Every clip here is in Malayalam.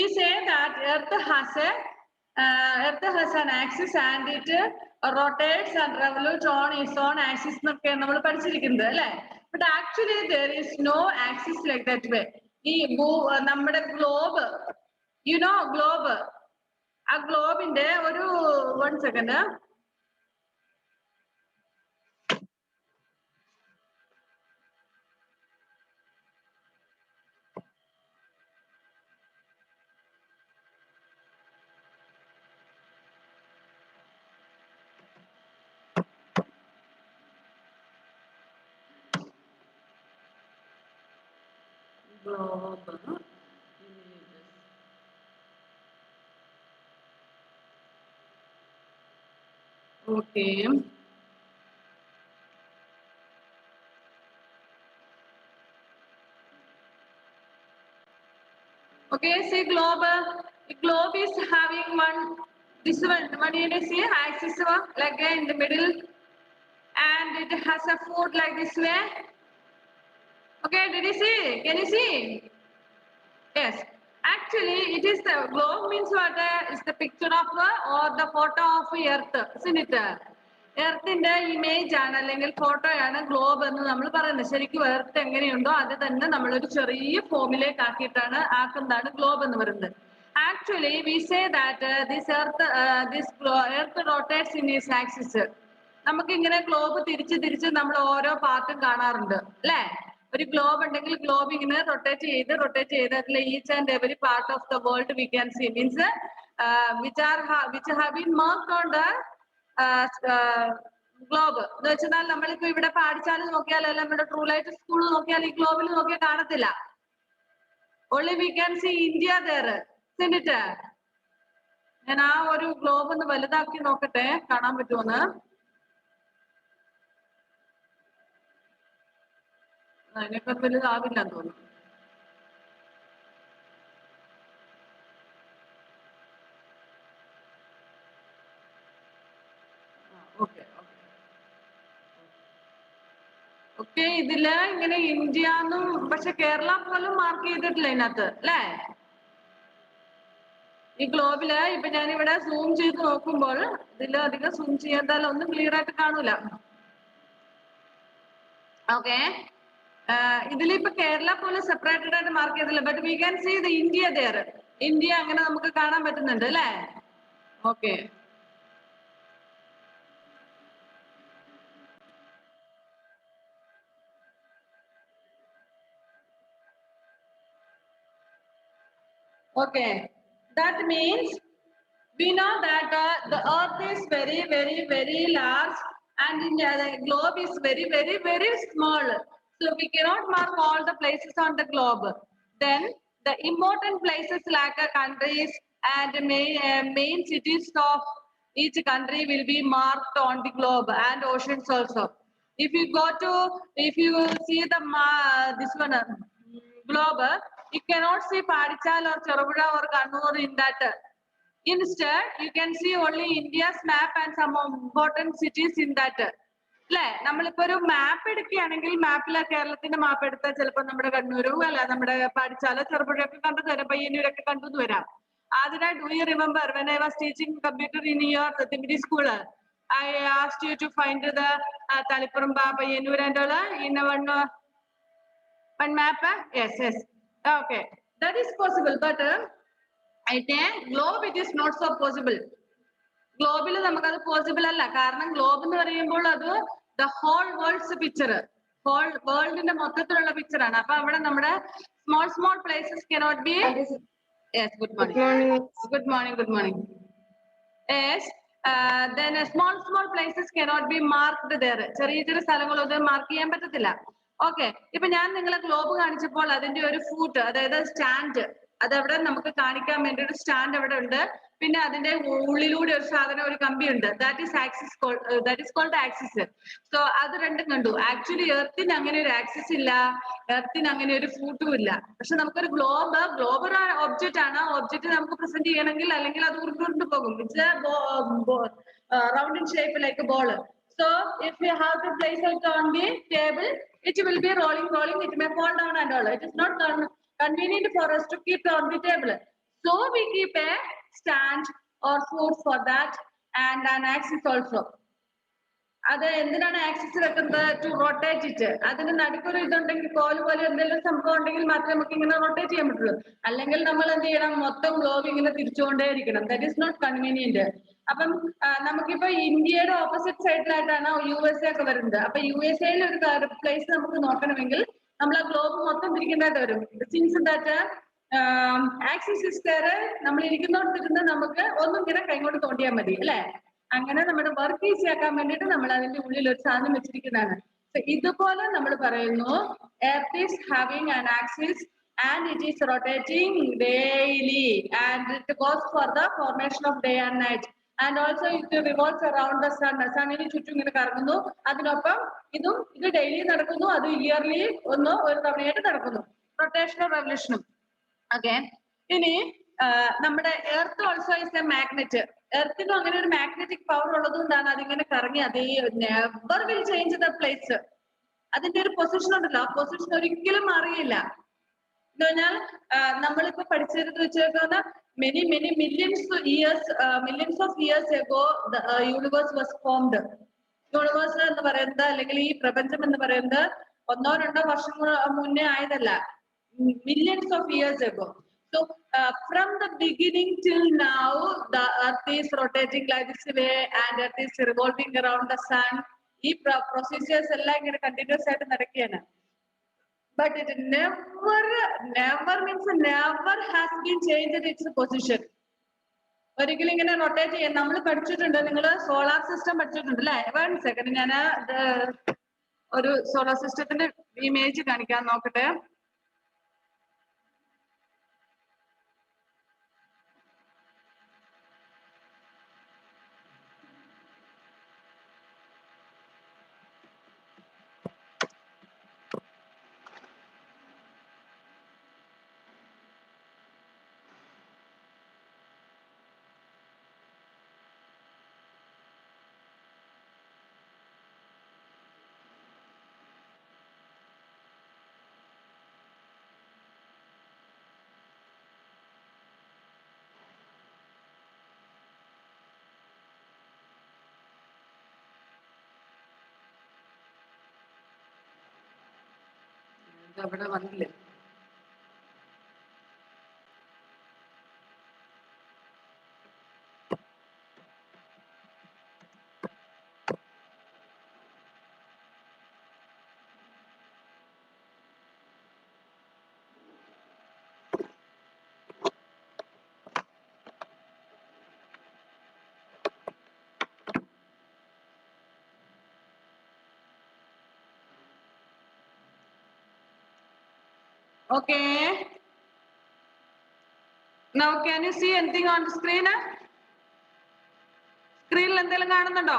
we say that Earth has an axis and it rotates and revolutes on its own axis. But actually, there is no axis like that way. Our globe, you know, globe. A globe in there. 1 second. Globe. Okay. Okay, see globe. The globe is having this one you see axis like in the middle, and it has a foot like this way. Okay, did you see? Can you see? Yes. Actually, it is the globe means what? Is the picture of or the photo of Earth, isn't it? എർത്തിന്റെ ഇമേജ് ആണ് അല്ലെങ്കിൽ ഫോട്ടോയാണ് ഗ്ലോബ് എന്ന് നമ്മൾ പറയുന്നത്. ശരിക്കും എർത്ത് എങ്ങനെയുണ്ടോ അത് തന്നെ നമ്മളൊരു ചെറിയ ഫോമിലേക്ക് ആക്കുന്നതാണ് ഗ്ലോബ് എന്ന് പറയുന്നത്. Actually we say that Earth rotates in its axis. നമുക്ക് ഇങ്ങനെ ഗ്ലോബ് തിരിച്ച് നമ്മൾ ഓരോ പാർട്ടും കാണാറുണ്ട് അല്ലേ? ഒരു ഗ്ലോബ് ഉണ്ടെങ്കിൽ ഗ്ലോബ് ഇങ്ങനെ റൊട്ടേറ്റ് ചെയ്ത് അതിൽ each and every part of the world we can see means which have been marked on the globe എന്ന് വെച്ചാൽ നമ്മളിപ്പോ ഇവിടെ പാഠശാല നോക്കിയാൽ അല്ല നമ്മുടെ ട്രൂ ലൈറ്റ് സ്കൂൾ നോക്കിയാൽ ഈ ഗ്ലോബിൽ നോക്കിയാൽ കാണത്തില്ല. Only we can see India there, isn't it? ഞാൻ ആ ഒരു ഗ്ലോബ് ഒന്ന് വലുതാക്കി നോക്കട്ടെ കാണാൻ പറ്റുമോന്ന്. അതിനേക്കാൾ വലുതാവില്ലെന്ന് തോന്നുന്നു. ഓക്കെ, ഇതില് ഇങ്ങനെ ഇന്ത്യ എന്നും പക്ഷെ കേരള പോലും മാർക്ക് ചെയ്തിട്ടില്ല ഇതിനകത്ത് അല്ലേ? ഈ ഗ്ലോബില് ഇപ്പൊ ഞാനിവിടെ സൂം ചെയ്ത് നോക്കുമ്പോൾ ഇതില് അധികം സൂം ചെയ്യാത്താൽ ഒന്നും ക്ലിയർ ആയിട്ട് കാണൂല. ഓക്കെ, ഇതിലിപ്പോ കേരള പോലും സെപ്പറേറ്റഡ് ആയിട്ട് മാർക്ക് ചെയ്തില്ല. But we can see the India there. India അങ്ങനെ നമുക്ക് കാണാൻ പറ്റുന്നുണ്ട് അല്ലേ? Okay, okay, that means we know that the earth is very large and the globe is very small, so we cannot mark all the places on the globe. Then the important places like countries and main cities of each country will be marked on the globe and oceans also. If you see the this one globe, you cannot see Padichal or Cheruvuda or Kannur in that. Instead, you can see only India's map and some important cities in that. അല്ലെ, നമ്മളിപ്പോ ഒരു മാപ്പ് എടുക്കുകയാണെങ്കിൽ മാപ്പിലെ കേരളത്തിന്റെ മാപ്പ് എടുത്താൽ ചിലപ്പോൾ നമ്മുടെ കണ്ണൂരും അല്ല നമ്മുടെ പാടിച്ചാലോ ചെറുപുഴയൊക്കെ കണ്ടു തരാം, പയ്യന്നൂരൊക്കെ കണ്ടു വരാം. അതിനായി do you remember when I was teaching computer in your Thimiri school, I asked you to find the Talippuram, Payyanur and all in one map? Yes. Okay, that is possible, but at a globe it is not so possible. Global നമുക്കത് പോസിബിൾ അല്ല. കാരണം ഗ്ലോബ് എന്ന് പറയുമ്പോൾ അത് the whole world's picture, whole വേൾഡിന്റെ മൊത്തത്തിലുള്ള പിക്ചർ ആണ്. അപ്പൊ അവിടെ നമ്മുടെ small places cannot be. Yes, good morning. Yes, then small places cannot be marked there. ചെറിയ സ്ഥലങ്ങളൊന്നും മാർക്ക് ചെയ്യാൻ പറ്റത്തില്ല. ഓക്കെ, ഇപ്പൊ ഞാൻ നിങ്ങളെ ഗ്ലോബ് കാണിച്ചപ്പോൾ അതിന്റെ ഒരു ഫൂട്ട്, അതായത് സ്റ്റാൻഡ്, അതവിടെ നമുക്ക് കാണിക്കാൻ വേണ്ടി ഒരു സ്റ്റാൻഡ് അവിടെ ഉണ്ട്. പിന്നെ അതിന്റെ ഉള്ളിലൂടെ ഒരു സാധനം, ഒരു കമ്പി ഉണ്ട്. That is called axis. So അത് രണ്ടും കണ്ടു. ആക്ച്വലി എർത്തിന് അങ്ങനെ ഒരു ആക്സിസ് ഇല്ല, എർത്തിന് അങ്ങനെ ഒരു ഫൂട്ടും ഇല്ല. പക്ഷെ നമുക്കൊരു ഗ്ലോബ് ഒരു ഒബ്ജക്റ്റ് ആണ്. ഒബ്ജക്റ്റ് നമുക്ക് പ്രസന്റ് ചെയ്യണമെങ്കിൽ അല്ലെങ്കിൽ അത് ഉരുണ്ടു പോകും. It's round in shape like ball. So if we have to place it on the table, it will be rolling. It may fall down and all. It is not convenient for us to keep on the table. So we keep a stand or foot for that and an axis also. അത് എന്തിനാണ് ആക്സിസ് വെക്കുന്നത്? To rotate it. അതിന് നടുക്കൊരു ഇതുണ്ടെങ്കിൽ കോല് പോലെ എന്തെങ്കിലും സംഭവം ഉണ്ടെങ്കിൽ മാത്രമേ നമുക്ക് ഇങ്ങനെ റൊട്ടേറ്റ് ചെയ്യാൻ പറ്റുള്ളൂ. അല്ലെങ്കിൽ നമ്മൾ എന്ത് ചെയ്യണം? മൊത്തം ഗ്ലോബ് ഇങ്ങനെ തിരിച്ചുകൊണ്ടേ ഇരിക്കണം. That is not convenient. അപ്പം നമുക്കിപ്പോ ഇന്ത്യയുടെ ഓപ്പോസിറ്റ് സൈഡിലായിട്ടാണ് USA ഒക്കെ വരുന്നത്. അപ്പൊ USA ഒരു പ്ലേസ് നമുക്ക് നോക്കണമെങ്കിൽ നമ്മൾ ആ ഗ്ലോബ് മൊത്തം തിരിക്കേണ്ടതായിട്ട് വരും. Since that axis is there, നമ്മൾ ഇരിക്കുന്നോടത്തിരുന്ന് നമുക്ക് ഒന്നും ഇങ്ങനെ കൈകൊണ്ട് തോണ്ടിയാൽ മതി അല്ലെ? അങ്ങനെ നമ്മുടെ വർക്ക് ഈസി ആക്കാൻ വേണ്ടിയിട്ട് നമ്മൾ അതിന്റെ ഉള്ളിൽ ഒരു സാധനം വെച്ചിരിക്കുന്നതാണ്. ഇതുപോലെ നമ്മൾ പറയുന്നു earth is having an axis and it is rotating daily and it goes for the formation of day and night and also it revolves around the sun. സണ്ണിന് ചുറ്റും ഇങ്ങനെ കറങ്ങുന്നു. അതിനൊപ്പം ഇത് ഡെയിലി നടക്കുന്നു, അത് ഇയർലി ഒരു തവണയായിട്ട് നടക്കുന്നു. റൊട്ടേഷനും റെവല്യൂഷനും. ഓക്കെ, ഇനി നമ്മുടെ Earth also is a magnet. എർത്തിനും അങ്ങനെ ഒരു മാഗ്നറ്റിക് പവർ ഉള്ളത് കൊണ്ടാണ് അതിങ്ങനെ കറങ്ങി അത് never will change the place. അതിന്റെ ഒരു പൊസിഷൻ ഉണ്ടല്ലോ, ആ പൊസിഷൻ ഒരിക്കലും മാറിയില്ല. എന്ന് പറഞ്ഞാൽ നമ്മളിപ്പോ പഠിച്ചിരുന്ന് വെച്ചേക്കുന്ന millions of years ago the universe was formed. Universe എന്ന് പറയുന്നത് അല്ലെങ്കിൽ ഈ പ്രപഞ്ചം എന്ന് പറയുന്നത് 1-2 വർഷം മുന്നേ ആയതല്ല, millions of years ago. So from the beginning till now the earth is rotating like this way and earth is revolving around the sun. ഈ procedures എല്ലാം ഇങ്ങനെ continuous ആയിട്ട് നടക്കുകയാണ്. But it never means never has been changed its position. ഒരിക്കലും ഇങ്ങനെ റൊട്ടേറ്റ് ചെയ്യാൻ നമ്മൾ പഠിച്ചിട്ടുണ്ട്. നിങ്ങൾ സോളാർ സിസ്റ്റം പഠിച്ചിട്ടുണ്ട് അല്ലെ? 1 സെക്കൻഡ്, ഞാൻ ഒരു സോളാർ സിസ്റ്റത്തിന്റെ ഇമേജ് കാണിക്കാൻ നോക്കട്ടെ. അവിടെ വന്നില്ലേ? Okay. Now can you see anything on the screen? സ്ക്രീനിൽ എന്തെങ്കിലും കാണുന്നുണ്ടോ?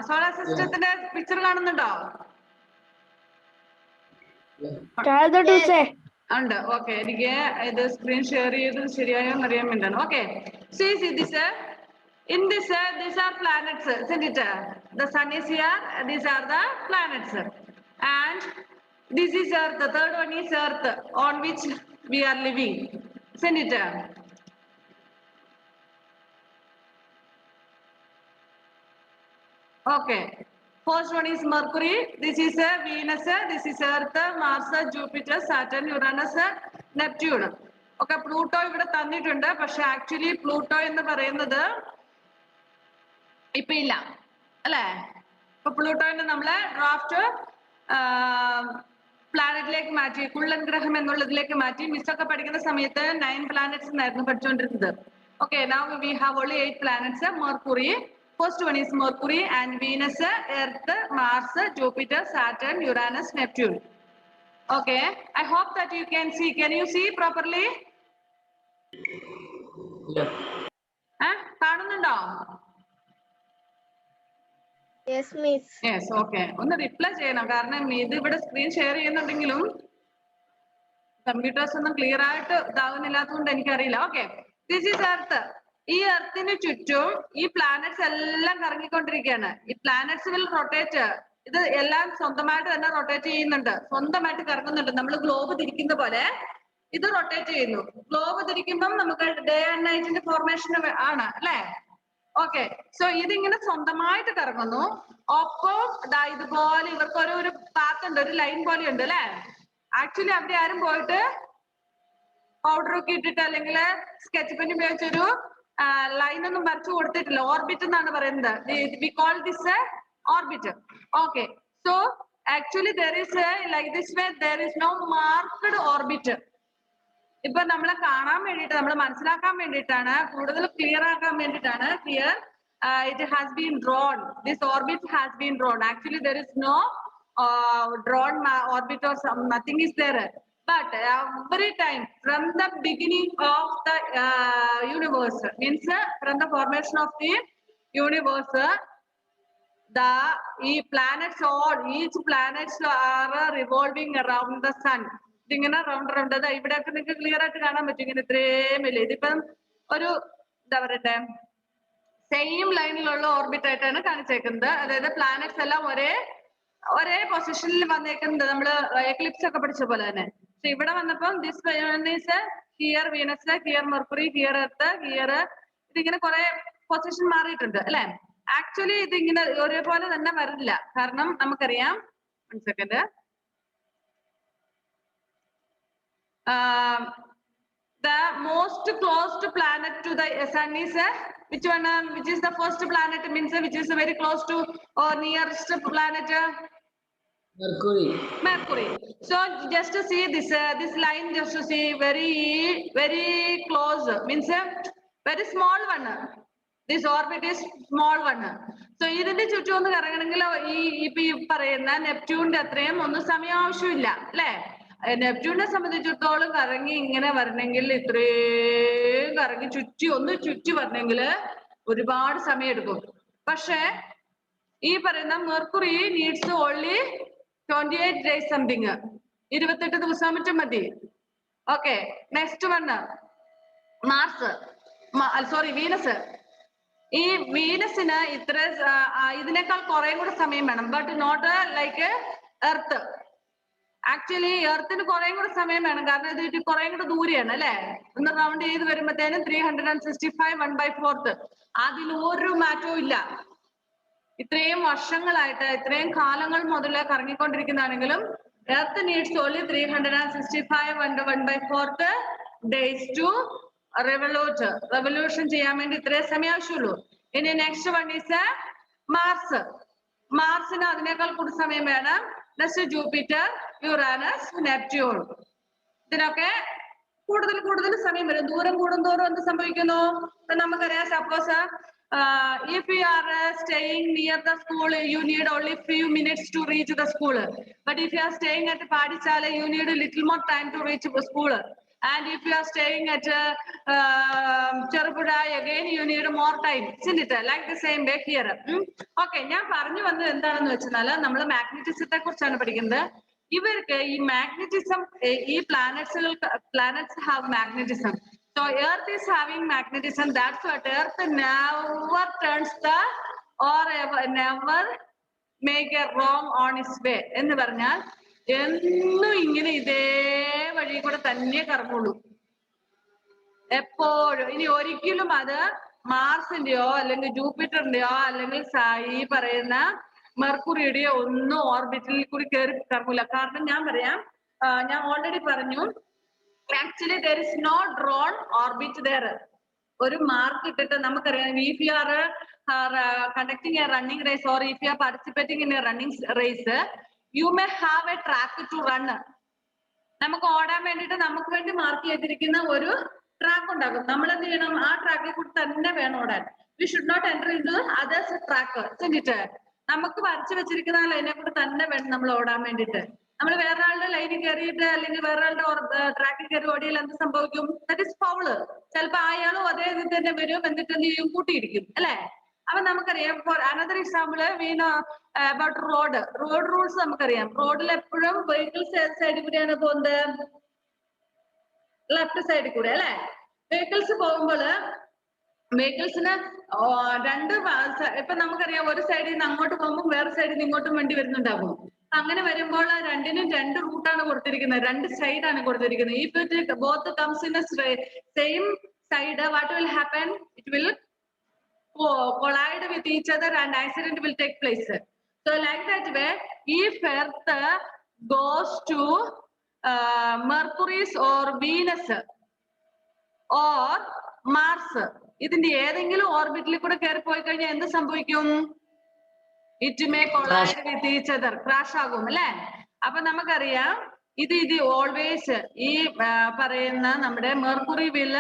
സോളാർ സിസ്റ്റത്തിന്റെ പിക്ചർ കാണുന്നുണ്ടോ? ഉണ്ട്. ഓക്കെ, എനിക്ക് ഇത് സ്ക്രീൻ ഷെയർ ചെയ്ത് ശരിയായോ അറിയാൻ വേണ്ടിയാണ്. Okay, see this in this these are planets, isn't it? The sun is here, these are the planets and this is earth. The third one is earth on which we are living, isn't it? Okay, first one is Mercury, this is Venus, this is Earth, Mars, Jupiter, Saturn, Uranus, Neptune. Okay, Pluto ഇവിടെ തന്നിട്ടുണ്ട്. പക്ഷെ ആക്ച്വലി പ്ലൂട്ടോ എന്ന് പറയുന്നത് ഇപ്പൊ ഇല്ല അല്ലേ? ഇപ്പൊ പ്ലൂട്ടോനെ നമ്മള് ഡ്രാഫ്റ്റ് പ്ലാനറ്റിലേക്ക് മാറ്റി, കുള്ളൻ ഗ്രഹം എന്നുള്ളതിലേക്ക് മാറ്റി. മിസ്സൊക്കെ പഠിക്കുന്ന സമയത്ത് 9 planets എന്നായിരുന്നു പഠിച്ചുകൊണ്ടിരുന്നത്. Okay, now we have only 8 planets. Mercury, first one is Mercury and Venus, Earth, Mars, Jupiter, Saturn, Uranus, Neptune. Okay, I hope that you can see. Can you see properly? Yes. കാണുന്നുണ്ടോ? Yes, miss. Yes, okay. ഒന്ന് റിപ്ലൈ ചെയ്യണം, കാരണം ഇത് ഇവിടെ സ്ക്രീൻ ഷെയർ ചെയ്യുന്നുണ്ടെങ്കിലും കമ്പ്യൂട്ടേഴ്സ് ഒന്നും ക്ലിയർ ആയിട്ട് ഇതാകുന്നില്ലാത്തതുകൊണ്ട് എനിക്കറിയില്ല. Okay, this is earth. ഈ എർത്തിന് ചുറ്റും ഈ പ്ലാനറ്റ്സ് എല്ലാം കറങ്ങിക്കൊണ്ടിരിക്കുകയാണ്. ഈ പ്ലാനറ്റ്സ് വിൽ റൊട്ടേറ്റ്. ഇത് എല്ലാം സ്വന്തമായിട്ട് തന്നെ റൊട്ടേറ്റ് ചെയ്യുന്നുണ്ട്, സ്വന്തമായിട്ട് കറങ്ങുന്നുണ്ട്. നമ്മൾ ഗ്ലോബ് തിരിക്കുന്ന പോലെ ഇത് റൊട്ടേറ്റ് ചെയ്യുന്നു. ഗ്ലോബ് തിരിക്കുമ്പം നമുക്ക് ഡേ ആൻഡ് നൈറ്റിന്റെ ഫോർമേഷൻ ആണ് അല്ലെ? ഓക്കെ, സോ ഇതിങ്ങനെ സ്വന്തമായിട്ട് കറങ്ങുന്നു. ഒപ്പം ഇതുപോലെ ഇവർക്ക് ഒരു പാത്ത് ഉണ്ട്, ഒരു ലൈൻ പോലെ ഉണ്ട് അല്ലെ? ആക്ച്വലി അവിടെ ആരും പോയിട്ട് പൗഡർ ഒക്കെ ഇട്ടിട്ട് അല്ലെങ്കിൽ സ്കെച്ച് പെൻ ഉപയോഗിച്ചൊരു ലൈൻ ഒന്നും വരച്ചു കൊടുത്തിട്ടില്ല. ഓർബിറ്റ് എന്നാണ് പറയുന്നത്. We call this orbit. Okay, so actually there is like this way there is no marked orbit. ഇപ്പൊ നമ്മളെ കാണാൻ വേണ്ടിയിട്ട്, നമ്മൾ മനസ്സിലാക്കാൻ വേണ്ടിയിട്ടാണ്, കൂടുതൽ ക്ലിയർ ആക്കാൻ വേണ്ടിയിട്ടാണ് here it has been drawn. This orbit has been drawn. Actually there is no drawn orbit or nothing is there. But every time from the beginning of the universe, means from the formation of the universe, the planets, all each planets are revolving around the sun. ഇതിങ്ങനെ റൗണ്ട് റൗണ്ട് ഇവിടെയൊക്കെ നിങ്ങൾക്ക് ക്ലിയർ ആയിട്ട് കാണാൻ പറ്റും. ഇങ്ങനെ ഇത്രയും വലിയ ഇതിപ്പം ഒരു എന്താ പറയട്ടെ സെയിം ലൈനിലുള്ള ഓർബിറ്റ് ആയിട്ടാണ് കാണിച്ചേക്കുന്നത്. അതായത് പ്ലാനറ്റ്സ് എല്ലാം ഒരേ പൊസിഷനിൽ വന്നേക്കുന്നത്. നമ്മള് എക്ലിപ്സ് ഒക്കെ പഠിച്ച പോലെ തന്നെ. പക്ഷെ ഇവിടെ വന്നപ്പം this is here Venus, here Mercury, here Earth, here ഇതിങ്ങനെ കുറെ പൊസിഷൻ മാറിയിട്ടുണ്ട് അല്ലെ? ആക്ച്വലി ഇതിങ്ങനെ ഒരേപോലെ തന്നെ വരില്ല. കാരണം നമുക്കറിയാം, 1 second, the most close planet to the sun is which one? Which is the first planet? Means which is very close to or nearest planet? Mercury. Mercury. So just to see this line, just to see very close, means very small one. This orbit is small one. So ഇതിന്റെ ചുറ്റും ഒന്ന് കറങ്ങണമെങ്കിൽ ഇപ്പൊ ഈ പറയുന്ന നെപ്റ്റ്യൂണിന്റെ അത്രയും ഒന്നും സമയം ആവശ്യമില്ല അല്ലെ? നെപ്റ്റ്യൂണിനെ സംബന്ധിച്ചിടത്തോളം കറങ്ങി ഇങ്ങനെ വരണമെങ്കിൽ ഇത്രയും കറങ്ങി ചുറ്റി വരണമെങ്കിൽ ഒരുപാട് സമയം എടുക്കും. പക്ഷെ ഈ പറയുന്ന Mercury needs only 28 days something, 28 ദിവസം മറ്റും മതി. Okay, next one Mars, sorry Venus. ഈ വീനസിന് ഇതിനേക്കാൾ കുറെ കൂടെ സമയം വേണം. But not like Earth. Actually എർത്തിന് കുറെ കൂടെ സമയം വേണം. കാരണം ഇത് കുറെ കൂടെ ദൂരെയാണ് അല്ലെ? ഒന്ന് റൗണ്ട് ചെയ്ത് വരുമ്പോഴത്തേനും 365 1/4. അതിലൊരു മാറ്റവും ഇല്ല. ഇത്രയും വർഷങ്ങളായിട്ട്, ഇത്രയും കാലങ്ങൾ മുതൽ കറങ്ങിക്കൊണ്ടിരിക്കുന്നതാണെങ്കിലും Earth needs only 365 1/4 days to revolution ചെയ്യാൻ വേണ്ടി ഇത്രയും സമയം ആവശ്യമുള്ളൂ. ഇനി നെക്സ്റ്റ് വൺ ഈസ് മാർസ്. മാർസിന് അതിനേക്കാൾ കൂടുതൽ സമയം വേണം. Next Jupiter, Uranus, Neptune. ഇതിനൊക്കെ കൂടുതൽ സമയം വരും. ദൂരം കൂടുന്തോറും എന്ത് സംഭവിക്കുന്നു? നമുക്കറിയാം, suppose if you are staying near the school, you need only few minutes to reach the school. But if you are staying at Padichala, you need a little more time to reach the school. And if you are staying at Cherupudi, again you need more time, isn't it? Like the same way here. Okay, ഞാൻ പറഞ്ഞു വന്നത് എന്താണെന്ന് വെച്ചാൽ നമ്മൾ മാഗ്നറ്റിസത്തെ കുറിച്ചാണ് പഠിക്കുന്നത്. ഇവർക്ക് ഈ മാഗ്നറ്റിസം, ഈ planets have magnetism. So Earth is having magnetism. That's what Earth never turns or never make a wrong on its way. എന്ന് പറഞ്ഞാൽ എന്നും ഇങ്ങനെ ഇതേ വഴി കൂടെ തന്നെ കറങ്ങുള്ളൂ എപ്പോഴും. ഇനി ഒരിക്കലും അത് മാർസിന്റെയോ അല്ലെങ്കിൽ ജൂപ്പിറ്ററിന്റെയോ അല്ലെങ്കിൽ ഈ പറയുന്ന മെർക്കുറിയുടെയോ ഒന്നും ഓർബിറ്റിൽ കൂടി കയറി കറങ്ങൂല. കാരണം ഞാൻ ഓൾറെഡി പറഞ്ഞു, actually there is no drawn orbit there. ഒരു മാർക്ക് ഇട്ടിട്ട് നമുക്കറിയാം, if you are conducting a running race or if you are participating in a running race, you may have a track to run. നമുക്ക് ഓടാൻ വേണ്ടിയിട്ട് നമുക്ക് വേണ്ടി മാർക്ക് ചെയ്തിരിക്കുന്ന ഒരു ട്രാക്ക് ഉണ്ടാകും. നമ്മൾ എന്ത് ചെയ്യണം? ആ ട്രാക്കിൽ കൂടി തന്നെ വേണം ഓടാൻ. We should not enter into others track. നമുക്ക് വരച്ചു വെച്ചിരിക്കുന്ന ആ ലൈനെ കൂടി തന്നെ വേണം നമ്മൾ ഓടാൻ വേണ്ടിയിട്ട്. നമ്മൾ വേറൊരാളുടെ ലൈനിൽ കയറിയിട്ട് അല്ലെങ്കിൽ വേറൊരാളുടെ ട്രാക്കിൽ കയറി ഓടിയാൽ എന്ത് സംഭവിക്കും? That is foul. ചിലപ്പോ അയാളും അതേ ഇതിൽ തന്നെ വരും, എന്നിട്ട് എന്ത് ചെയ്യും? കൂട്ടിയിരിക്കും അല്ലെ? അപ്പൊ നമുക്കറിയാം, for another example we know about road rules. നമുക്കറിയാം, റോഡിൽ എപ്പോഴും വെഹിക്കിൾസ് ഏത് സൈഡിൽ കൂടെയാണ് പോകുന്നത്? ലെഫ്റ്റ് സൈഡിൽ കൂടെ അല്ലെ? വെഹിക്കിൾസ് പോകുമ്പോൾ വെഹിക്കിൾസിന് രണ്ട് ഇപ്പൊ നമുക്കറിയാം, ഒരു സൈഡിൽ നിന്ന് അങ്ങോട്ട് പോകുമ്പോൾ വേറെ സൈഡിൽ നിന്ന് ഇങ്ങോട്ടും വണ്ടി വരുന്നുണ്ടാകും. അങ്ങനെ വരുമ്പോൾ രണ്ടിനും രണ്ട് റൂട്ടാണ് കൊടുത്തിരിക്കുന്നത്, രണ്ട് സൈഡ് ആണ് കൊടുത്തിരിക്കുന്നത്. If it both comes in same side, what will happen? It will collide with each other and accident will take place. So like that way, if Earth goes to Mercury's or Venus or Mars, ഇതിന്റെ ഏതെങ്കിലും ഓർബിറ്റിൽ കൂടെ കയറി പോയി കഴിഞ്ഞാൽ എന്ത് സംഭവിക്കും? It may collide with each other, crash ആകും അല്ലെ? അപ്പൊ നമുക്കറിയാം ഇത് ഓൾവേസ് ഈ പറയുന്ന നമ്മുടെ mercury will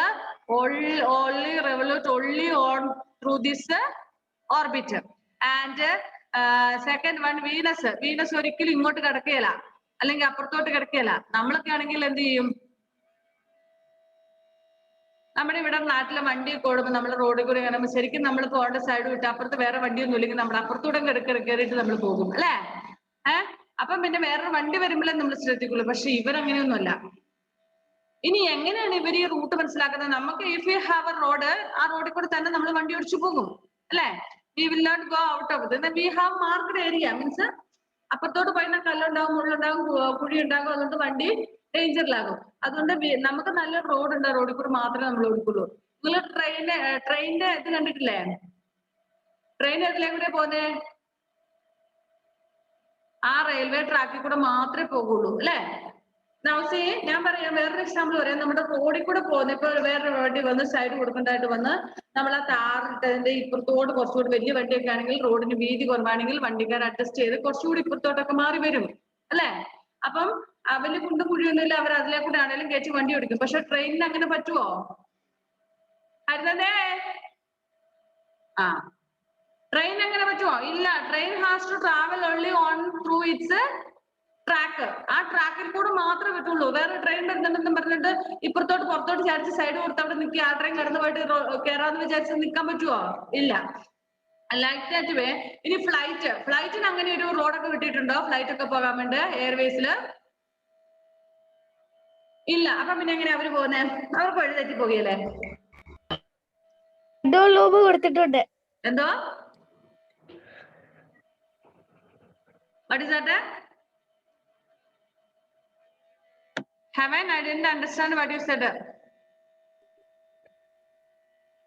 only revolute only on through this orbit, and second one Venus ഒരിക്കലും ഇങ്ങോട്ട് കിടക്കുകയില്ല, അല്ലെങ്കിൽ അപ്പുറത്തോട്ട് കിടക്കുകയില്ല. നമ്മളൊക്കെ ആണെങ്കിൽ എന്ത് ചെയ്യും? നമ്മുടെ ഇവിടെ നാട്ടിലെ വണ്ടി ഓടുമ്പോൾ നമ്മൾ റോഡിൽ കൂടെ ഇറങ്ങുമ്പോൾ ശരിക്കും നമ്മൾ പോകേണ്ട സൈഡ് വിട്ട് അപ്പുറത്ത് വേറെ വണ്ടിയൊന്നും ഇല്ലെങ്കിൽ നമ്മൾ അപ്പുറത്തൂടെ കയറിയിട്ട് നമ്മൾ പോകും അല്ലെ? അപ്പം പിന്നെ വേറൊരു വണ്ടി വരുമ്പോഴേ നമ്മൾ ശ്രദ്ധിക്കുള്ളൂ. പക്ഷെ ഇവരങ്ങനെയൊന്നുമല്ല. ഇനി എങ്ങനെയാണ് ഇവർ ഈ റൂട്ട് മനസ്സിലാക്കുന്നത്? നമുക്ക് if you have a road, ആ റോഡിൽ കൂടെ തന്നെ നമ്മൾ വണ്ടി ഓടിച്ചു പോകും അല്ലെ? We will not go out of it. We have marked area, means അപ്പുറത്തോട്ട് പോയിരുന്ന കല്ലുണ്ടാവും, മുള്ളുണ്ടാവും, കുഴി ഉണ്ടാകും, അതുകൊണ്ട് വണ്ടി ഡേഞ്ചറിലാകും. അതുകൊണ്ട് നമുക്ക് നല്ല റോഡ് ഉണ്ട്, റോഡിൽ കൂടെ മാത്രമേ നമ്മൾ ഓടിക്കുള്ളൂ. നിങ്ങൾ ട്രെയിനിന്റെ ഇത് കണ്ടിട്ടില്ലേ? ട്രെയിൻ ഏതിലേ കൂടെ പോകുന്നേ? ആ റെയിൽവേ ട്രാക്കിൽ കൂടെ മാത്രമേ പോകുള്ളൂ അല്ലെ? നൗസി, ഞാൻ പറയാം, വേറൊരു എക്സാമ്പിൾ പറയാം. നമ്മുടെ റോഡിൽ കൂടെ പോകുന്ന ഇപ്പൊ വേറൊരു വണ്ടി വന്ന് സൈഡ് കൊടുക്കേണ്ടതായിട്ട് വന്ന് നമ്മൾ ആ താറിട്ടതിന്റെ ഇപ്പുറത്തോട് കുറച്ചുകൂടി വലിയ വണ്ടിയൊക്കെ ആണെങ്കിൽ റോഡിന് വീതി കുറവാണെങ്കിൽ വണ്ടിക്കാർ അഡ്ജസ്റ്റ് ചെയ്ത് കുറച്ചുകൂടി ഇപ്പുറത്തോട്ടൊക്കെ മാറി വരും അല്ലെ? അപ്പം അവര് കുണ്ടും കുഴിയൊന്നുമില്ല, അവർ അതിലെ കൂടെ ആണെങ്കിലും കയറ്റി വണ്ടി ഓടിക്കും. പക്ഷെ ട്രെയിനിന് അങ്ങനെ പറ്റുമോ? അരുതേ, ട്രെയിൻ അങ്ങനെ പറ്റുമോ? ഇല്ല. Train has to travel only on through its track. ആ ട്രാക്കിൽ കൂടെ മാത്രമേ പറ്റുള്ളൂ. വേറെ ട്രെയിൻ വരുന്നുണ്ടെന്ന് പറഞ്ഞിട്ട് ഇപ്പുറത്തോട്ട് പുറത്തോട്ട് ചാടിച്ച് സൈഡ് കൊടുത്ത് അവിടെ നിൽക്കുക, ആ ട്രെയിൻ കടന്നു പോയിട്ട് കയറാന്ന് വിചാരിച്ച് നിൽക്കാൻ പറ്റുമോ? ഇല്ല. Like that way. ഇനി ഫ്ലൈറ്റിന് അങ്ങനെ ഒരു റോഡൊക്കെ വിട്ടിട്ടുണ്ടോ ഫ്ലൈറ്റ് ഒക്കെ പോകാൻ വേണ്ടി എയർവേസിൽ? ഇല്ല. അപ്പൊ പിന്നെ എങ്ങനെ അവര് പോകുന്നേ? അവർക്ക് വഴി തെറ്റി പോകുകയല്ലേ? കൊടുത്തിട്ടുണ്ട്. എന്തോ? What is that? Haven, I didn't understand what you said.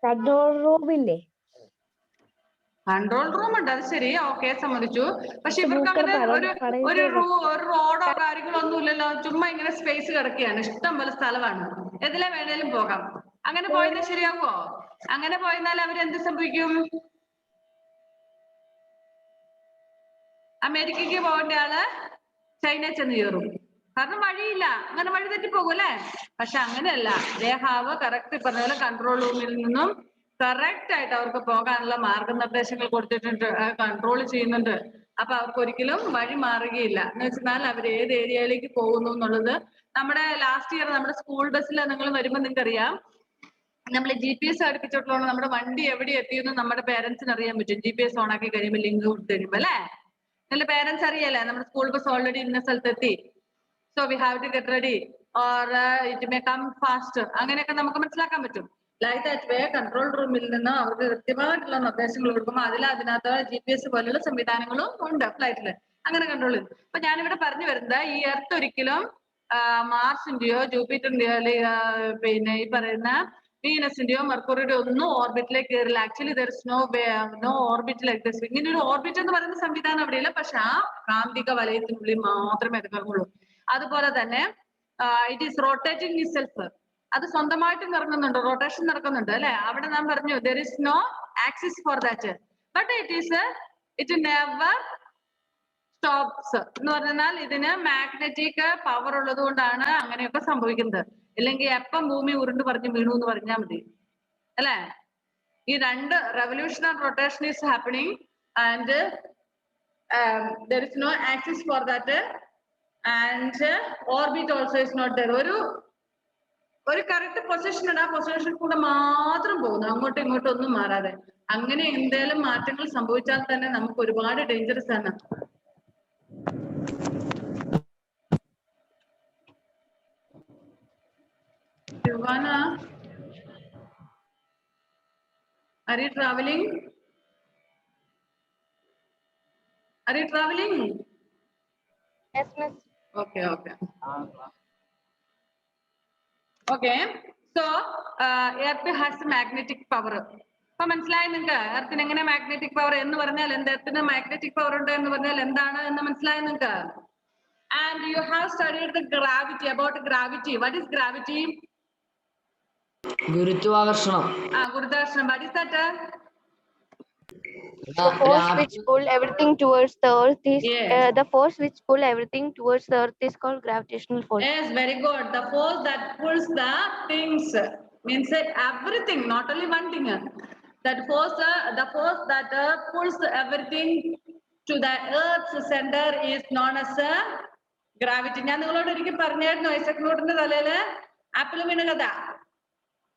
Control റൂമില്ലേ? കൺട്രോൾ റൂം ഉണ്ട്, അത് ശരി, ഓക്കെ, സമ്മതിച്ചു. പക്ഷെ ഇവർക്ക് അങ്ങനെ ഒരു റോഡോ കാര്യങ്ങളോ ഒന്നും ഇല്ലല്ലോ. ചുമ്മാ ഇങ്ങനെ സ്പേസ് കിടക്കുകയാണ്, ഇഷ്ടം പോലെ സ്ഥലമാണ്, എതിലെ വേണേലും പോകാം. അങ്ങനെ പോയാൽ ശരിയാകുമോ? അങ്ങനെ പോയാൽ അവരെന്ത് സംഭവിക്കും? അമേരിക്കക്ക് പോകേണ്ട ആള് ചൈനയിൽ ചെന്ന് കയറും, കാരണം വഴിയില്ല, അങ്ങനെ വഴി തെറ്റിപ്പോകും അല്ലെ? പക്ഷെ അങ്ങനെയല്ല. ദേ ഹാവ് കറക്റ്റ് പറഞ്ഞ പോലെ കൺട്രോൾ റൂമിൽ നിന്നും കറക്റ്റ് ആയിട്ട് അവർക്ക് പോകാനുള്ള മാർഗനിർദ്ദേശങ്ങൾ കൊടുത്തിട്ടുണ്ട്, കൺട്രോൾ ചെയ്യുന്നുണ്ട്. അപ്പൊ അവർക്ക് ഒരിക്കലും വഴി മാറുകയില്ല. എന്ന് വെച്ചാൽ അവർ ഏത് ഏരിയയിലേക്ക് പോകുന്നു എന്നുള്ളത്. നമ്മുടെ ലാസ്റ്റ് ഇയർ നമ്മുടെ സ്കൂൾ ബസ്സിൽ നിങ്ങൾ വരുമ്പോൾ നിങ്ങൾക്ക് അറിയാം, നമ്മൾ GPS അടുപ്പിച്ചിട്ടുള്ള നമ്മുടെ വണ്ടി എവിടെ എത്തിയെന്ന് നമ്മുടെ പേരൻസിന് അറിയാൻ പറ്റും. GPS ഓൺ ആക്കി കഴിയുമ്പോൾ ലിങ്ക് കൊടുത്തു തരുമ്പോ അല്ലെ? നിങ്ങളുടെ പേരൻസ് അറിയാലേ നമ്മുടെ സ്കൂൾ ബസ് ഓൾറെഡി ഇന്ന സ്ഥലത്ത് എത്തി, so we have to get ready or it may come fast, അങ്ങനെയൊക്കെ നമുക്ക് മനസ്സിലാക്കാൻ പറ്റും. ലൈക്ക് ദാറ്റ് വേ കൺട്രോൾ റൂമിൽ നിന്ന് അവർക്ക് കൃത്യമായിട്ടുള്ള നിർദ്ദേശങ്ങൾ കൊടുക്കുമ്പോൾ അതിനകത്ത് GPS പോലുള്ള സംവിധാനങ്ങളും ഉണ്ട് ഫ്ലൈറ്റിൽ, അങ്ങനെ കൺട്രോൾ ചെയ്യും. അപ്പൊ ഞാനിവിടെ പറഞ്ഞു വരുന്നത്, ഈ എർത്ത് ഒരിക്കലും മാർസിന്റെയോ ജൂപ്പിറ്ററിന്റെയോ പിന്നെ ഈ പറയുന്ന വീനസിന്റെയോ മെർക്കുറിയുടെയോ ഒന്നും ഓർബിറ്റിലേക്ക് കയറില്ല. Actually there is no orbit like this. ഇങ്ങനെ ഒരു ഓർബിറ്റ് എന്ന് പറയുന്ന സംവിധാനം അവിടെയില്ല. പക്ഷെ ആ കാന്തിക വലയത്തിനുള്ളിൽ മാത്രമേ അത് കറങ്ങുള്ളൂ. അതുപോലെ തന്നെ ഇറ്റ് ഈസ് റൊട്ടേറ്റിംഗ് ഇറ്റ്സെൽഫ്, അത് സ്വന്തമായിട്ടും കറങ്ങുന്നുണ്ട്, റൊട്ടേഷൻ നടക്കുന്നുണ്ട് അല്ലെ? അവിടെ നാം പറഞ്ഞു there is no axis for that, but it never stops എന്ന് പറഞ്ഞാൽ ഇതിന് മാഗ്നറ്റിക് പവർ ഉള്ളത് കൊണ്ടാണ് അങ്ങനെയൊക്കെ സംഭവിക്കുന്നത്. ഇല്ലെങ്കിൽ എപ്പം ഭൂമി ഉരുണ്ട് പറഞ്ഞു വീണു എന്ന് പറഞ്ഞാൽ മതി അല്ലെ? ഈ രണ്ട് revolution and rotation is happening and there is no axis for that and orbit also is not there. ഒരു കറക്റ്റ് പൊസിഷൻ ഉണ്ട്, ആ പൊസിഷൻ കൂടെ മാത്രം പോകുന്നു, അങ്ങോട്ടും ഇങ്ങോട്ടും ഒന്നും മാറാതെ. അങ്ങനെ എന്തെങ്കിലും മാറ്റങ്ങൾ സംഭവിച്ചാൽ തന്നെ നമുക്ക് ഒരുപാട് ഡേഞ്ചറസ് ആണ്. Giovanna, are you traveling? Are you traveling? Yes, miss. Okay. Okay. So, Earth has magnetic power. അപ്പൊ മനസ്സിലായി നിങ്ങൾക്ക് എർത്തിന് എങ്ങനെ മാഗ്നറ്റിക് പവർ എന്ന് പറഞ്ഞാൽ എന്ത് എർത്തിന് മാഗ്നറ്റിക് പവർ ഉണ്ട് എന്ന് പറഞ്ഞാൽ എന്താണ് എന്ന് മനസ്സിലായി നിങ്ങൾക്ക് and you have studied the gravity about gravity. What is gravity? ഗുരുത്വാകർഷണം. Gurudarshanam. What is that? The force which pull everything towards the earth is Yes. the force which pull everything towards the earth is called gravitational force. Yes, very good. The force that pulls the things means that everything, not only one thing. That force, the force that pulls everything to the Earth's center is known as gravity. ഞാൻ നിങ്ങളോട് ഒരിക്കൽ പറഞ്ഞായിരുന്നു ഐസക് ന്യൂട്ടന്റെ തലയില് ആപ്പിൾ വീണ കഥ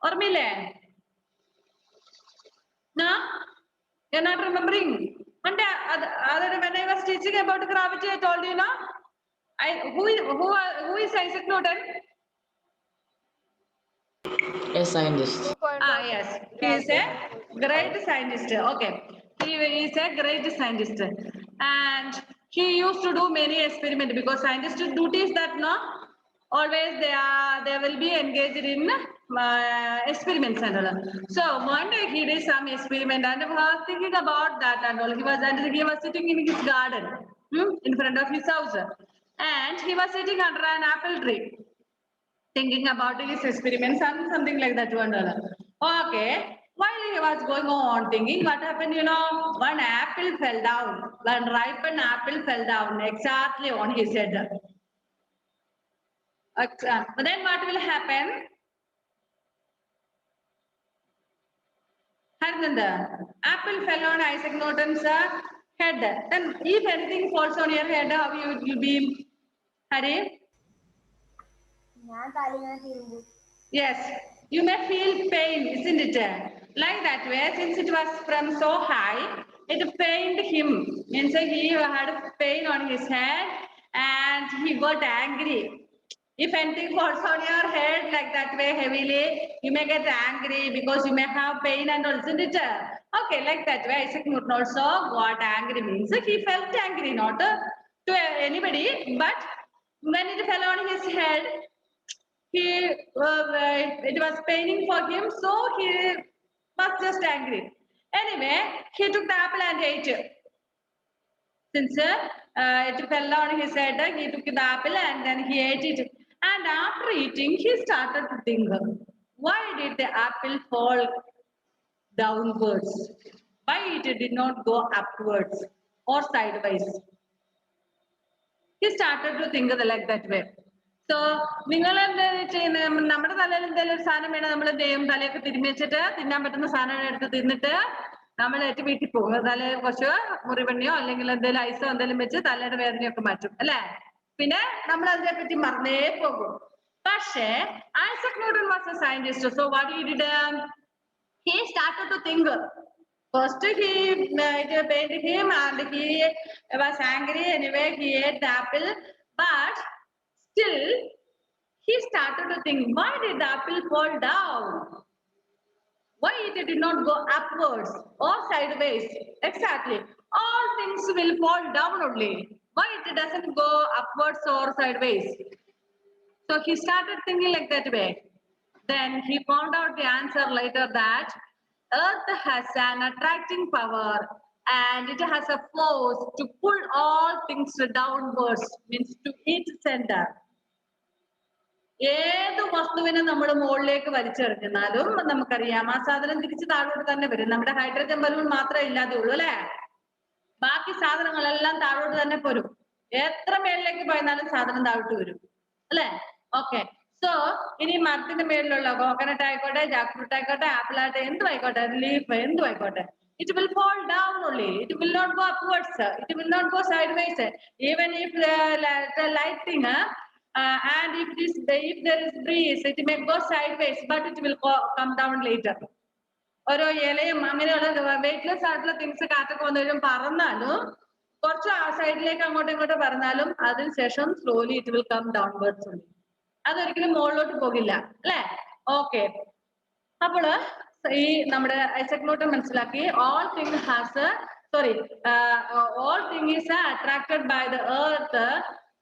ഓർമ്മയില്ലേ? No? You're not remembering? And when I was teaching about gravity, I told you, no? Who is Isaac Newton? A scientist. Yes. He is a great scientist. Okay. He is a great scientist. And he used to do many experiments because scientists' duty is that no, always they will be engaged in experiments and all. So one day he did some experiment and was thinking about that and all. He was sitting in his garden in front of his house, and he was sitting under an apple tree, thinking about his experiments and something like that. Okay. While he was going on thinking, what happened? You know, one apple fell down. One ripened apple fell down exactly on his head. But then what will happen? Harnanda, apple fell on Isaac Newton's head. Then if anything falls on your head, how you will be? Hari? Yes, you may feel pain, isn't it? Like that way, since it was from so high, it pained him. Means he had pain on his head and he got angry. If anything falls on your head like that way heavily, you may get angry because you may have pain and all, isn't it? Okay, like that way, Isaac Newton also got angry. Means he felt angry, not to anybody, but when it fell on his head, it was paining for him, so he was just angry. Anyway, he took the apple and ate it. Since it fell on his head, he took the apple and then he ate it. And after eating, he started to think, why did the apple fall downwards? Why it did not go upwards or sideways? He started to think like that way. So, നിങ്ങൾ എന്താ ചെയ്യുന്നത്? നമ്മുടെ തലയിൽ എന്തെങ്കിലും ഒരു സാധനം വേണം, നമ്മൾ തലയൊക്കെ തിരുമ്മി വെച്ചിട്ട് തിന്നാൻ പറ്റുന്ന സാധനം എടുത്ത് തിന്നിട്ട് നമ്മൾ ഏറ്റവും വീട്ടിൽ പോകും. തലയിൽ കുറച്ച് മുറിവെണ്ണയോ അല്ലെങ്കിൽ എന്തെങ്കിലും ഐസോ എന്തെങ്കിലും വെച്ച് തലയുടെ വേദനയൊക്കെ മാറ്റും അല്ലെ? പിന്നെ നമ്മൾ അതിനെ പറ്റി മറന്നേ പോകും. പക്ഷേ Isaac Newton was A scientist. So what he did? He started to think. First, it pained him and he was angry. Anyway, he ate the apple. But still, he started to think, why did the apple fall down? Why it did not go upwards or sideways? Exactly. All things will fall down only. Why it doesn't go upwards or sideways? So he started thinking like that way. Then he found out the answer later that Earth has an attracting power and it has a force to pull all things downwards, means to its center. ഏത് വസ്തുവിനെ നമ്മൾ മുകളിലേക്ക് വലിച്ചെറിഞ്ഞാലും നമുക്കറിയാം ആ സാധനം തിരിച്ച് താഴോട്ട് തന്നെ വരും. നമ്മുടെ ഹൈഡ്രജൻ ബലൂൺ മാത്രമേ ഇല്ലാതെ ഉള്ളൂ അല്ലെ? ബാക്കി സാധനങ്ങളെല്ലാം താഴോട്ട് തന്നെ പോരും. എത്ര മേളിലേക്ക് പോയെന്നാലും സാധനം താഴോട്ട് വരും അല്ലെ? ഓക്കെ. സോ ഇനി മരത്തിന്റെ മേളിലുള്ള കോക്കനട്ട് ആയിക്കോട്ടെ, ജാക്ക് ഫ്രൂട്ട് ആയിക്കോട്ടെ, ആപ്പിൾ ആയിട്ടെ, എന്തും ആയിക്കോട്ടെ, ലീഫ് എന്തും ആയിക്കോട്ടെ, it will fall down only. It will not go upwards. It will not go sideways. Even if the lighting and if there is breeze, it may go sideways, but it will come down later. ഓരോ ഇലയും അങ്ങനെയുള്ള വെയിറ്റ്ലെസ് ആയിട്ടുള്ള തിങ്സ് കാറ്റൊക്കെ വന്നു പറന്നാലും കുറച്ച് ആ സൈഡിലേക്ക് അങ്ങോട്ടും ഇങ്ങോട്ടും പറഞ്ഞാലും അതിനുശേഷം slowly it will come downwards ഉണ്ട്. അതൊരിക്കലും മുകളിലോട്ട് പോകില്ല അല്ലെ? ഓക്കെ. അപ്പോള് ഈ നമ്മുടെ ഐസക് ന്യൂട്ടൺ മനസ്സിലാക്കി all thing is attracted by the earth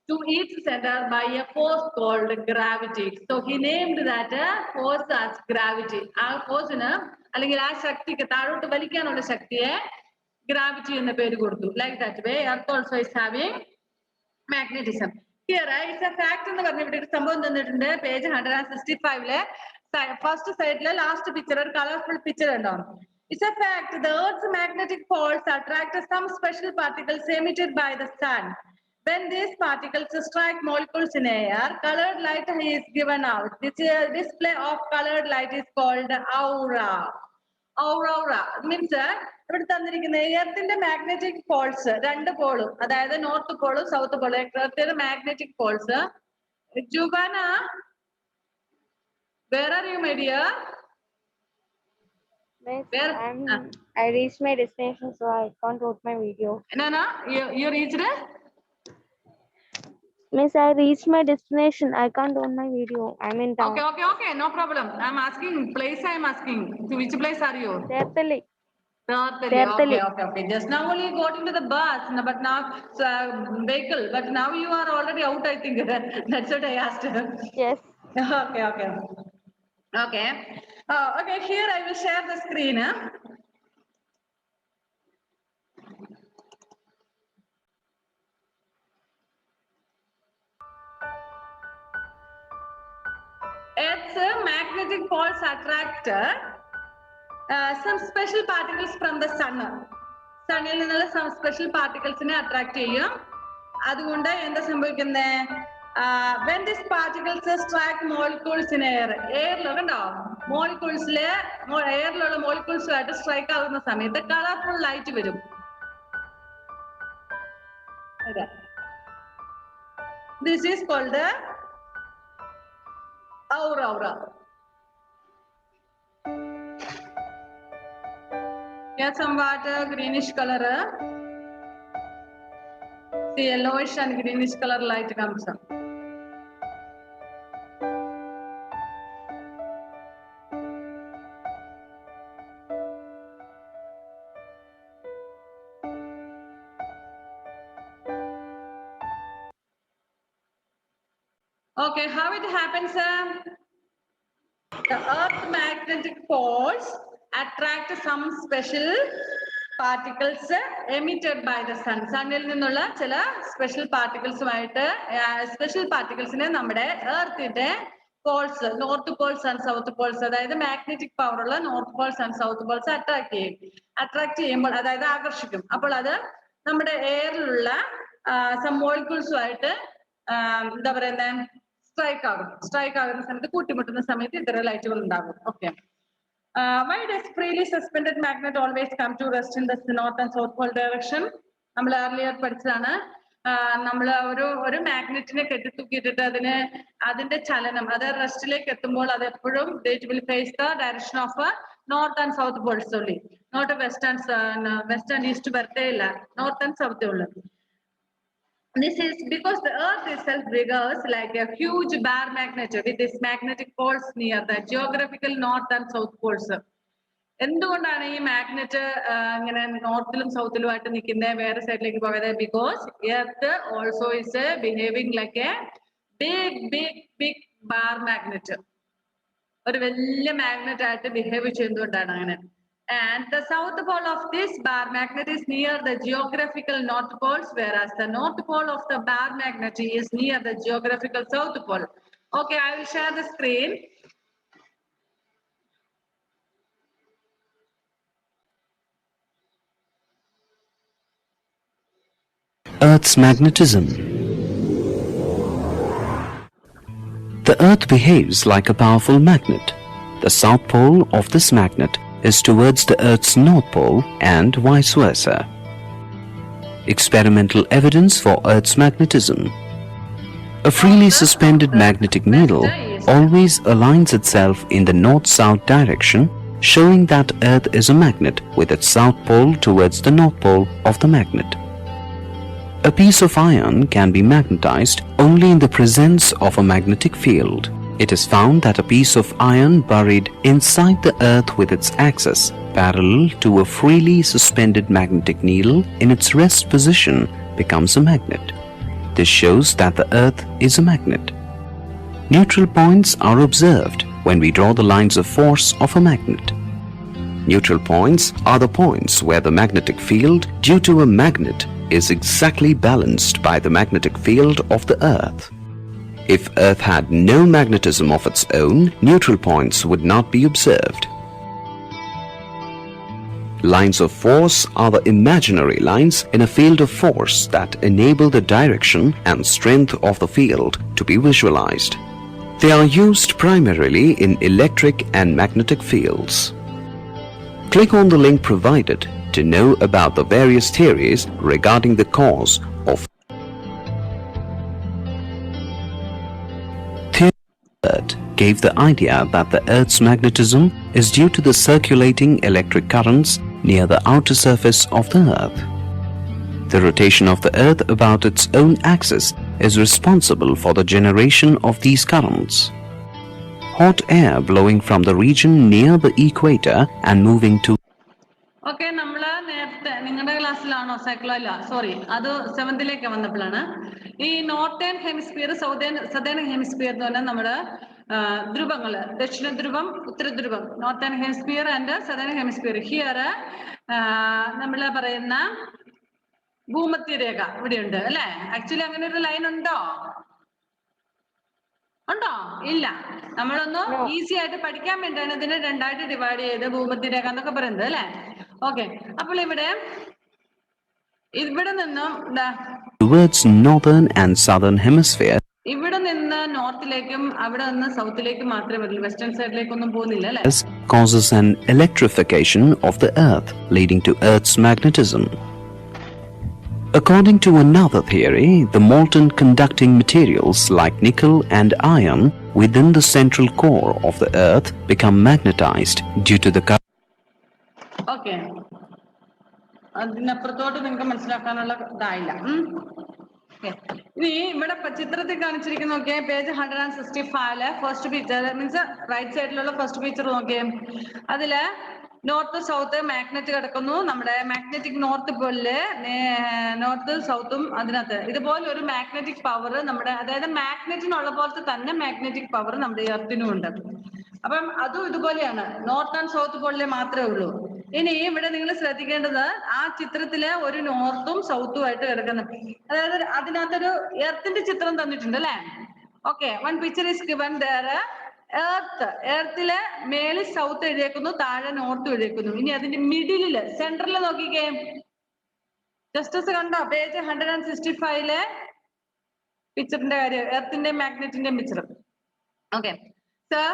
to each center by a force called gravity. So he named that force as gravity. ആ ഫോഴ്സിന് അല്ലെങ്കിൽ ആ ശക്തിക്ക് താഴോട്ട് വലിക്കാനുള്ള ശക്തിയെ ഗ്രാവിറ്റി എന്ന പേര് കൊടുത്തു. Like that way earth also is having magnetism. Here it's A fact എന്ന് പറഞ്ഞ ഇവിടെ ഒരു സംഭവം തന്നിട്ടുണ്ട്. പേജ് 165 ഫസ്റ്റ് സൈഡിലെ ലാസ്റ്റ് പിക്ചർ ഒരു കളർഫുൾ പിക്ചർ ഉണ്ടാവും. It's a fact the Earth's magnetic poles attract some special particles emitted by the sun. When these particles strike molecules in air, colored light is given out. This display of colored light is called aurora. Aurora means ഇവിടെ തന്നിരിക്കുന്ന എർത്തിന്റെ മാഗ്നറ്റിക് പോൾസ് രണ്ട് പോളും, അതായത് നോർത്ത് പോളും സൗത്ത് പോളും, എർത്തിന്റെ മാഗ്നറ്റിക് പോൾസ്. ജുബാന, where are you, my dear? Miss, I reached my destination, so I can't watch my video. No, you reached it? Miss, I reached my destination. I can't on my video. I'm in town. Okay. No problem. I'm asking place. I'm asking. To which place are you? Tertali. Okay. Just now only you got into the bus, but now vehicle. But now you are already out, I think. That's what I asked. Yes. Okay. Okay. Here I will share the screen. Earth's magnetic poles attract some special particles from the sun. Sunil നിന്നുള്ള some special particles നെ attract ചെയ്യും. അതുകൊണ്ട് എന്താ സംഭവിക്കുന്നത്? When these particles strike molecules in air, കണ്ടോ മോളിക്യൂൾസിലെ എയറിലുള്ള മോളിക്യൂൾസുമായിട്ട് സ്ട്രൈക്ക് ആകുന്ന സമയത്ത് കളർഫുൾ ലൈറ്റ് വരും. This is called the aurora. Yeah, somewhat greenish color. See, yellowish and greenish color light comes up. Okay, how it happens? The Earth magnetic poles attract some special particles emitted by the sun. Sunil നിന്നുള്ള ചില സ്പെഷ്യൽ പാർട്ടിക്കിൾസുമായിട്ട് സ്പെഷ്യൽ പാർട്ടിക്കിൾസിനെ നമ്മുടെ എർത്തിന്റെ poles, north poles and south poles, അതായത് മാഗ്നറ്റിക് പവർ ഉള്ള north poles and south poles attract ചെയ്യുമ്പോൾ, അതായത് ആകർഷിക്കും. അപ്പോൾ അത് നമ്മുടെ എയറിലുള്ള മോളിക്യൂൾസുമായിട്ട് എന്താ പറയുന്നത് സ്ട്രൈക്ക് ആകുന്ന സമയത്ത് കൂട്ടിമുട്ടുന്ന സമയത്ത് ഇത്തരം ലൈറ്റുകൾ ഉണ്ടാകും. Okay. Why does freely suspended magnet always come to rest in the north and south pole direction? നമ്മൾ earlier പഠിച്ചതാണ്. നമ്മൾ ഒരു മാഗ്നറ്റിനെ കെട്ടിത്തൂക്കിയിട്ടിട്ട് അതിന്റെ ചലനം, അത് റെസ്റ്റിലേക്ക് എത്തുമ്പോൾ അത് എപ്പോഴും it will face the direction of north and south poles only, not west and east വരത്തേ ഇല്ല, north and south ഉള്ളു. This is because the earth itself behaves like a huge bar magnet with its magnetic poles near the geographical north and south poles. എന്തുകൊണ്ടാണ് ഈ മാഗ്നറ്റ് ഇങ്ങനെ നോർത്തിലും സൗത്തിലുമായിട്ട് നിൽക്കുന്നത്, വേറെ സൈഡിലേക്ക് പോകാതെ? Because Earth also is behaving like a big bar magnet. ഒരു വലിയ മാഗ്നറ്റ് ആയിട്ട് ബിഹേവ് ചെയ്യുന്നതുകൊണ്ടാണ് അങ്ങനെ. And the south pole of this bar magnet is near the geographical north poles, whereas the north pole of the bar magnet is near the geographical south pole. Okay, I will share the screen. Earth's magnetism. The Earth behaves like a powerful magnet. The south pole of this magnet is towards the Earth's north pole and vice versa. Experimental evidence for Earth's magnetism. A freely suspended magnetic needle always aligns itself in the north-south direction, showing that Earth is a magnet with its south pole towards the north pole of the magnet. A piece of iron can be magnetized only in the presence of a magnetic field. It is found that a piece of iron buried inside the earth with its axis parallel to a freely suspended magnetic needle in its rest position becomes a magnet. This shows that the Earth is a magnet. Neutral points are observed when we draw the lines of force of a magnet. Neutral points are the points where the magnetic field due to a magnet is exactly balanced by the magnetic field of the Earth. If Earth had no magnetism of its own, neutral points would not be observed. Lines of force are the imaginary lines in a field of force that enable the direction and strength of the field to be visualized. They are used primarily in electric and magnetic fields. Click on the link provided to know about the various theories regarding the cause of Theory gave the idea that the Earth's magnetism is due to the circulating electric currents near the outer surface of the Earth. The rotation of the Earth about its own axis is responsible for the generation of these currents. Hot air blowing from the region near the equator and moving to Okay, നമ്മള് നേരത്തെ നിങ്ങളുടെ ക്ലാസ്സിലാണോ സോറി അത് 7th വന്നപ്പോഴാണ് ഈ നോർത്തേൺ ഹെമിസ്ഫിയർ സദേൺ ഹെമിസ്ഫിയർ എന്ന് പറഞ്ഞാൽ നമ്മുടെ ധ്രുവങ്ങള് ദക്ഷിണ ധ്രുവം ഉത്തര ധ്രുവം northern hemisphere and southern hemisphere here നമ്മൾ പറയുന്ന ഭൂമധ്യരേഖ ഇവിടെയുണ്ട് അല്ലെ ആക്ച്വലി അങ്ങനെ ഒരു ലൈൻ ഉണ്ടോ ഇല്ല നമ്മളൊന്ന് ഈസി ആയിട്ട് പഠിക്കാൻ വേണ്ടിയാണ് ഇതിനെ രണ്ടായിട്ട് ഡിവൈഡ് ചെയ്ത് ഭൂമധ്യരേഖ എന്നൊക്കെ പറയുന്നത് അല്ലെ ഓക്കെ അപ്പോൾ ഇവിടെ നിന്നും towards northern and southern hemisphere ഇവിടെ നിന്ന് നോർത്തിലേക്കും അവിടെ നിന്ന് സൗത്തിലേക്കും മാത്രമേ വരുള്ളൂ വെസ്റ്റേൺ സൈഡിലേക്കൊന്നും പോകുന്നില്ല അല്ലെ causes an electrification of the Earth leading to Earth's magnetism. According to another theory, the molten conducting materials like nickel and iron within the central core of the Earth become magnetized due to the current. Okay. അതിനപ്പുറത്തോട്ട് നിങ്ങൾക്ക് മനസ്സിലാക്കാനുള്ള ഇതായില്ല ഇനി ഇവിടെ ചിത്രത്തിൽ കാണിച്ചിരിക്കുന്ന നോക്കിയേ page 165 first picture means right സൈഡിലുള്ള ഫസ്റ്റ് പിക്ചർ നോക്കിയേ അതില് നോർത്ത് സൗത്ത് മാഗ്നറ്റ് കിടക്കുന്നു നമ്മുടെ മാഗ്നറ്റിക് നോർത്ത് പോളില് നോർത്ത് സൗത്തും അതിനകത്ത് ഇതുപോലെ ഒരു മാഗ്നറ്റിക് പവർ നമ്മുടെ അതായത് മാഗ്നറ്റിനുള്ള പോലത്തെ തന്നെ മാഗ്നറ്റിക് പവർ നമ്മുടെ എർത്തിനും ഉണ്ട് അപ്പം അതും ഇതുപോലെയാണ് നോർത്ത് ആൻഡ് സൗത്ത് പോളിലെ മാത്രമേ ഉള്ളൂ ഇനി ഇവിടെ നിങ്ങൾ ശ്രദ്ധിക്കേണ്ടത് ആ ചിത്രത്തില് ഒരു നോർത്തും സൗത്തും ആയിട്ട് കിടക്കുന്നു അതായത് അതിനകത്തൊരു എർത്തിന്റെ ചിത്രം തന്നിട്ടുണ്ട് അല്ലെ okay one picture is given there എർത്തിലെ മേളിൽ സൗത്ത് എഴുതിയേക്കുന്നു താഴെ നോർത്ത് എഴുതിയേക്കുന്നു ഇനി അതിന്റെ മിഡിലില് സെന്ററിൽ നോക്കിക്കേ ജസ്റ്റസ് കണ്ടോ പേജ് 165 പിക്ചറിന്റെ കാര്യം എർത്തിന്റെ മാഗ്നറ്റിന്റെ പിക്ചർ ഓക്കെ സർ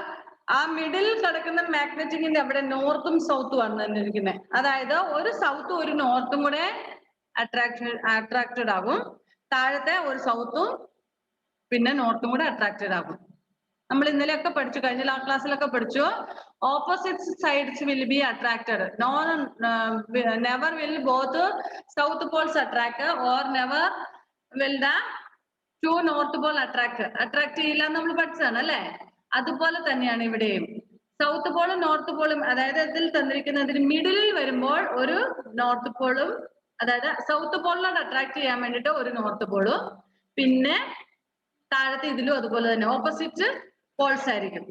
ആ മിഡിൽ കിടക്കുന്ന മാഗ്നറ്റിക്കിന്റെ അവിടെ നോർത്തും സൗത്തും ആണ് തന്നിരിക്കുന്നത് അതായത് ഒരു സൗത്തും ഒരു നോർത്തും കൂടെ അട്രാക്റ്റഡ് ആകും താഴത്തെ ഒരു സൗത്തും പിന്നെ നോർത്തും കൂടെ അട്രാക്റ്റഡ് ആകും നമ്മൾ ഇന്നലെയൊക്കെ പഠിച്ചു കഴിഞ്ഞ ക്ലാസ്സിലൊക്കെ പഠിച്ചു opposite sides will be attracted never will both south poles attract or never will the two north Paul attract ചെയ്യില്ല എന്ന് നമ്മൾ പഠിച്ചതാണ് അല്ലെ അതുപോലെ തന്നെയാണ് ഇവിടെയും സൗത്ത് പോളും നോർത്ത് പോളും അതായത് ഇതിൽ തന്നിരിക്കുന്നതിന് മിഡിലിൽ വരുമ്പോൾ ഒരു നോർത്ത് പോളും അതായത് സൗത്ത് പോളിനോട് അട്രാക്ട് ചെയ്യാൻ വേണ്ടിയിട്ട് ഒരു നോർത്ത് പോളും പിന്നെ താഴത്തെ ഇതിലും അതുപോലെ തന്നെ ഓപ്പോസിറ്റ് പോൾസ് ആയിരിക്കും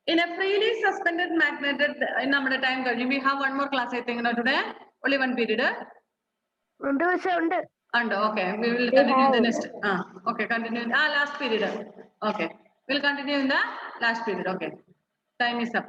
in A freely suspended magnet നമ്മുടെ ടൈം കഴിഞ്ഞു we have one more class I think today only one period ഉണ്ട് okay we will continue the next okay continue last period okay we'll continue in the last period okay time is up